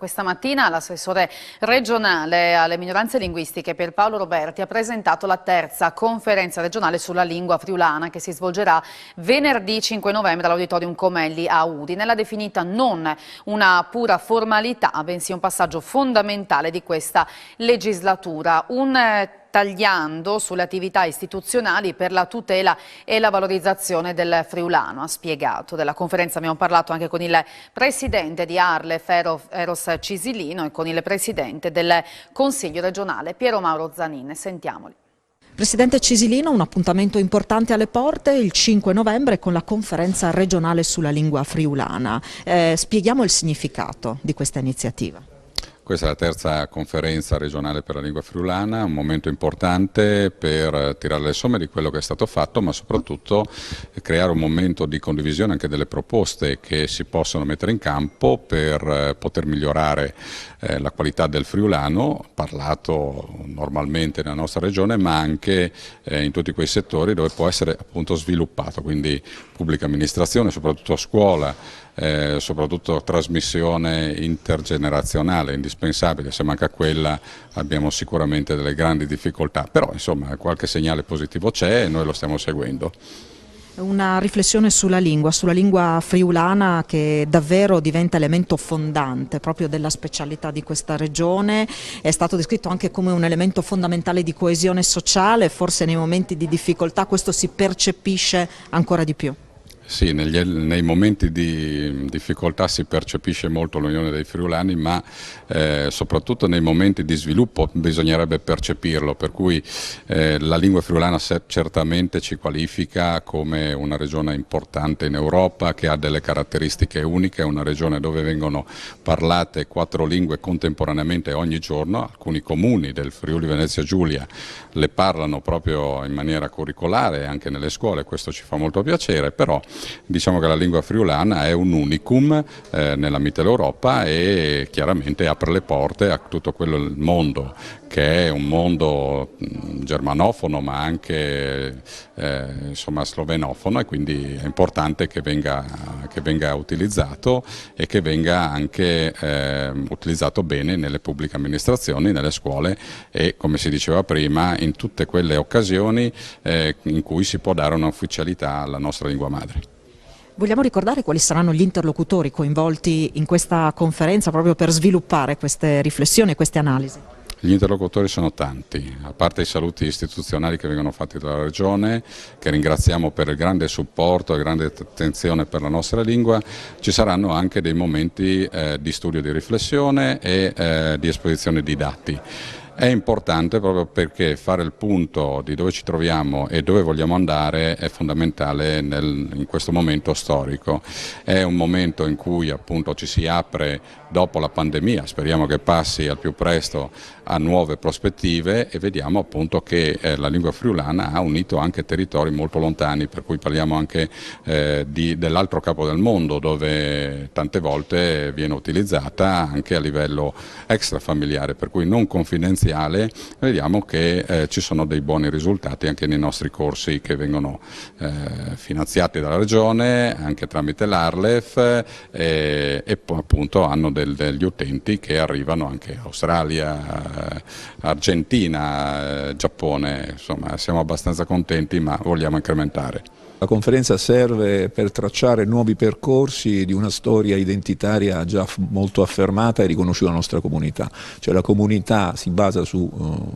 Questa mattina l'assessore regionale alle minoranze linguistiche Pierpaolo Roberti ha presentato la terza conferenza regionale sulla lingua friulana che si svolgerà venerdì 5 novembre all'Auditorium Comelli a Udine. L'ha definita non una pura formalità, bensì un passaggio fondamentale di questa legislatura. Tagliando sulle attività istituzionali per la tutela e la valorizzazione del friulano, ha spiegato. Della conferenza abbiamo parlato anche con il presidente di Arlef, Eros Cisilino, e con il presidente del Consiglio regionale, Piero Mauro Zanin. Sentiamoli. Presidente Cisilino, un appuntamento importante alle porte il 5 novembre con la conferenza regionale sulla lingua friulana. Spieghiamo il significato di questa iniziativa. Questa è la terza conferenza regionale per la lingua friulana, un momento importante per tirare le somme di quello che è stato fatto, ma soprattutto creare un momento di condivisione anche delle proposte che si possono mettere in campo per poter migliorare la qualità del friulano, parlato normalmente nella nostra regione, ma anche in tutti quei settori dove può essere appunto sviluppato, quindi pubblica amministrazione, soprattutto scuola, soprattutto trasmissione intergenerazionale indispensabile. Se manca quella abbiamo sicuramente delle grandi difficoltà, però insomma qualche segnale positivo c'è e noi lo stiamo seguendo. Una riflessione sulla lingua friulana che davvero diventa elemento fondante proprio della specialità di questa regione, è stato descritto anche come un elemento fondamentale di coesione sociale, forse nei momenti di difficoltà questo si percepisce ancora di più. Sì, nei momenti di difficoltà si percepisce molto l'unione dei friulani, ma soprattutto nei momenti di sviluppo bisognerebbe percepirlo, per cui la lingua friulana certamente ci qualifica come una regione importante in Europa, che ha delle caratteristiche uniche, è una regione dove vengono parlate 4 lingue contemporaneamente ogni giorno. Alcuni comuni del Friuli Venezia Giulia le parlano proprio in maniera curricolare anche nelle scuole, questo ci fa molto piacere, però diciamo che la lingua friulana è un unicum nella Mitteleuropa e chiaramente apre le porte a tutto quello del mondo, che è un mondo germanofono ma anche insomma slovenofono, e quindi è importante che venga utilizzato e che venga anche utilizzato bene nelle pubbliche amministrazioni, nelle scuole e, come si diceva prima, in tutte quelle occasioni in cui si può dare un'ufficialità alla nostra lingua madre. Vogliamo ricordare quali saranno gli interlocutori coinvolti in questa conferenza proprio per sviluppare queste riflessioni e queste analisi? Gli interlocutori sono tanti, a parte i saluti istituzionali che vengono fatti dalla Regione, che ringraziamo per il grande supporto e grande attenzione per la nostra lingua, ci saranno anche dei momenti di studio, di riflessione e di esposizione di dati. È importante proprio perché fare il punto di dove ci troviamo e dove vogliamo andare è fondamentale in questo momento storico. È un momento in cui appunto ci si apre dopo la pandemia, speriamo che passi al più presto, a nuove prospettive, e vediamo appunto che la lingua friulana ha unito anche territori molto lontani, per cui parliamo anche dell'altro capo del mondo, dove tante volte viene utilizzata anche a livello extrafamiliare, per cui non confidenziale. Vediamo che ci sono dei buoni risultati anche nei nostri corsi che vengono finanziati dalla Regione, anche tramite l'Arlef, e poi appunto hanno degli utenti che arrivano anche Australia, Argentina, Giappone, insomma siamo abbastanza contenti, ma vogliamo incrementare. La conferenza serve per tracciare nuovi percorsi di una storia identitaria già molto affermata e riconosciuta dalla nostra comunità. Cioè la comunità si basa su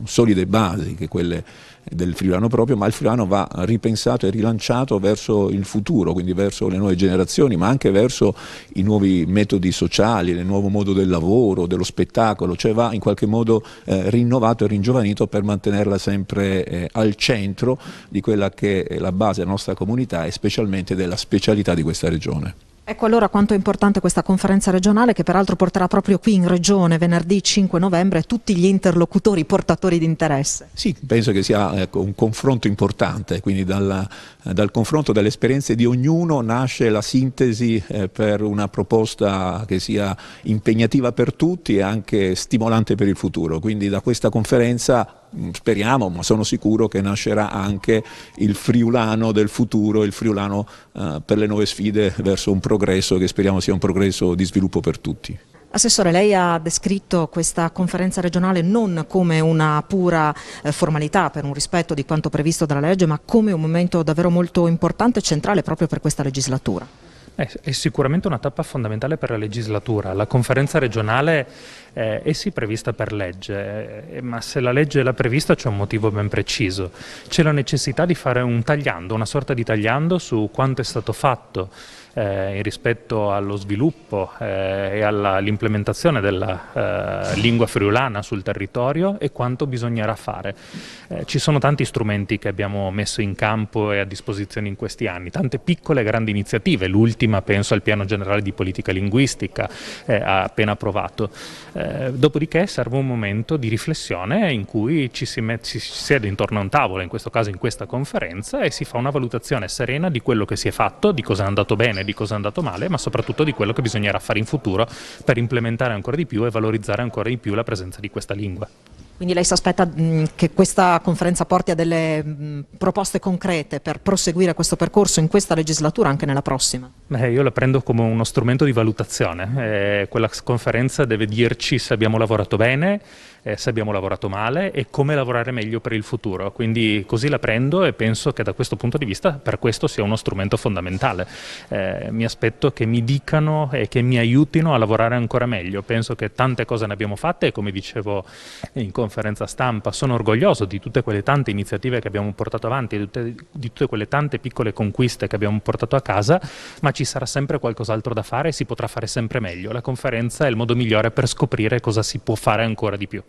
solide basi, che quelle del friulano proprio, ma il friulano va ripensato e rilanciato verso il futuro, quindi verso le nuove generazioni, ma anche verso i nuovi metodi sociali, il nuovo modo del lavoro, dello spettacolo, cioè va in qualche modo rinnovato e ringiovanito per mantenerla sempre al centro di quella che è la base della nostra comunità e specialmente della specialità di questa regione. Ecco allora quanto è importante questa conferenza regionale, che peraltro porterà proprio qui in Regione venerdì 5 novembre tutti gli interlocutori portatori di interesse. Sì, penso che sia un confronto importante, quindi dal confronto delle esperienze di ognuno nasce la sintesi per una proposta che sia impegnativa per tutti e anche stimolante per il futuro. Quindi da questa conferenza speriamo, ma sono sicuro che nascerà anche il friulano del futuro, il friulano per le nuove sfide verso un progresso che speriamo sia un progresso di sviluppo per tutti. Assessore, lei ha descritto questa conferenza regionale non come una pura formalità per un rispetto di quanto previsto dalla legge, ma come un momento davvero molto importante e centrale proprio per questa legislatura. È sicuramente una tappa fondamentale per la legislatura. La conferenza regionale è sì prevista per legge, ma se la legge l'ha prevista c'è un motivo ben preciso. C'è la necessità di fare un tagliando, una sorta di tagliando su quanto è stato fatto rispetto allo sviluppo e all'implementazione della lingua friulana sul territorio e quanto bisognerà fare. Ci sono tanti strumenti che abbiamo messo in campo e a disposizione in questi anni, tante piccole e grandi iniziative, l'ultima penso al piano generale di politica linguistica appena approvato. Dopodiché serve un momento di riflessione in cui ci si siede intorno a un tavolo, in questo caso in questa conferenza, e si fa una valutazione serena di quello che si è fatto, di cosa è andato bene, di cosa è andato male, ma soprattutto di quello che bisognerà fare in futuro per implementare ancora di più e valorizzare ancora di più la presenza di questa lingua. Quindi lei si aspetta che questa conferenza porti a delle proposte concrete per proseguire questo percorso in questa legislatura, anche nella prossima? Io la prendo come uno strumento di valutazione. Quella conferenza deve dirci se abbiamo lavorato bene, se abbiamo lavorato male e come lavorare meglio per il futuro. Quindi così la prendo e penso che da questo punto di vista per questo sia uno strumento fondamentale. Mi aspetto che mi dicano e che mi aiutino a lavorare ancora meglio. Penso che tante cose ne abbiamo fatte e, come dicevo in conferenza stampa, sono orgoglioso di tutte quelle tante iniziative che abbiamo portato avanti, di tutte quelle tante piccole conquiste che abbiamo portato a casa, ma ci sarà sempre qualcos'altro da fare e si potrà fare sempre meglio. La conferenza è il modo migliore per scoprire cosa si può fare ancora di più.